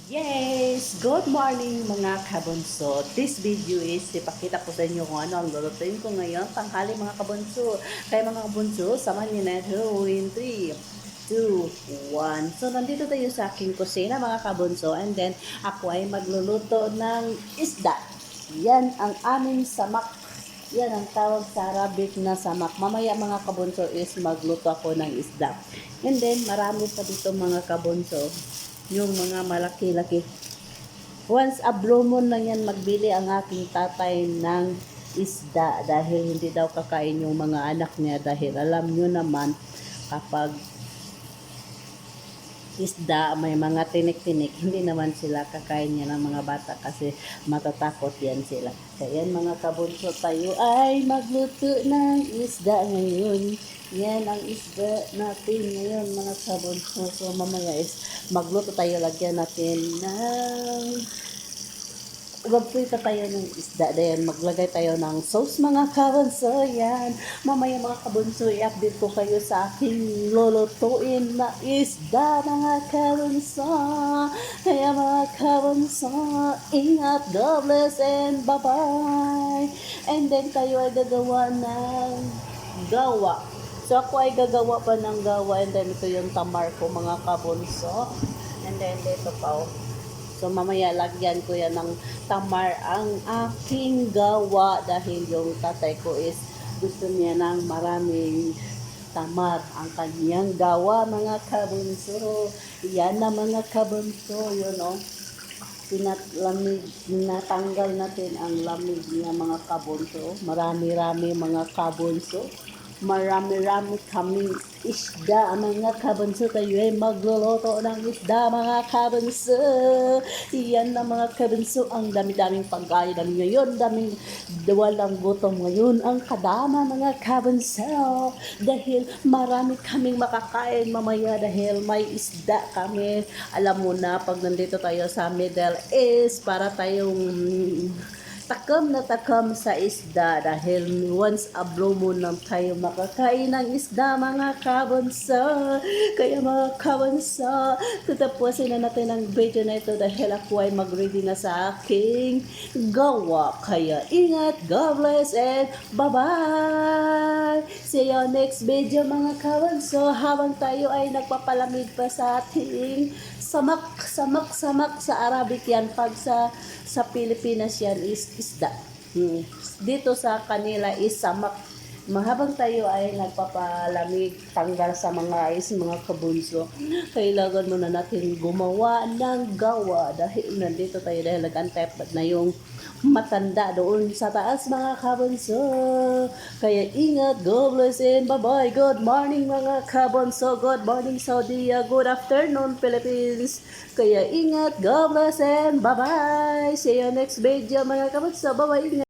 Yes! Good morning mga kabunso. This video is ipakita ko sa inyo kung ano ang lulutuin ko ngayon tanghali mga kabunso. Kaya mga kabunso, samahan niyo na ito in 3, 2, 1. So nandito tayo sa aking kusina mga kabunso and then ako ay magluluto ng isda. Yan ang aming samak. Yan ang tawag sa Arabic na samak. Mamaya mga kabunso is magluto ako ng isda. And then marami pa dito mga kabunso yung mga malaki-laki. Once a blue moon lang yan magbili ang aking tatay ng isda dahil hindi daw kakain yung mga anak niya dahil alam nyo naman kapag isda may mga tinik-tinik hindi naman sila kakain niya ng mga bata kasi matatakot yan sila. Kaya yan mga kabunso, tayo ay magluto ng isda ngayon. Yan ang isda natin ngayon mga kabunso. So mamaya is magluto tayo, lagyan natin ng magprito tayo ng isda din. Maglagay tayo ng sauce mga kabunso. Yan. Mamaya mga kabunso, i-update ko kayo sa aking lulutuin na isda mga kabunso. Kaya mga kabunso, ingat, God bless and bye-bye. And then tayo ay gagawa ng gawa. So ako ay gagawa pa ng gawa and then ito yung tamar ko mga kabunso. And then dito pa oh. So mamaya lagyan ko yan ng tamar ang aking gawa dahil yung tatay ko is gusto niya ng maraming tamar ang kanyang gawa mga kabunso. Yan na mga kabunso, yun o. Natanggal natin ang lamig niya mga kabunso. Marami-rami mga kabunso. Marami-rami kaming isda mga kabunso. Tayo ay magluluto ng isda mga kabunso. Yan na mga kabunso. Ang dami-daming pagkain namin ngayon. Daming walang gutom ngayon ang kadama mga kabunso. Dahil marami kaming makakain mamaya dahil may isda kami. Alam mo na pag nandito tayo sa Middle East para tayong takam na takam sa isda dahil once a blue moon lang tayo makakain ng isda mga kabunso. Kaya mga kabunso, tatapusin na natin ang video na ito dahil ako ay mag-ready na sa aking gawa. Kaya ingat, God bless and bye-bye! See you next video mga kabunso habang tayo ay nagpapalamig pa sa ating samak sa Arabic yan. Pag sa Pilipinas yan is isda. Dito sa kanila is samak. Mahabang tayo ay nagpapalamig, tanggal sa mga ice, mga kabunso, kailangan muna natin gumawa ng gawa dahil nandito tayo dahil nag-antay na yung matanda doon sa taas mga kabunso. Kaya ingat, God bless and bye-bye. Good morning mga kabunso. Good morning Saudi. Good afternoon Philippines. Kaya ingat, God bless and bye-bye. See you next video mga kabunso. Bye-bye.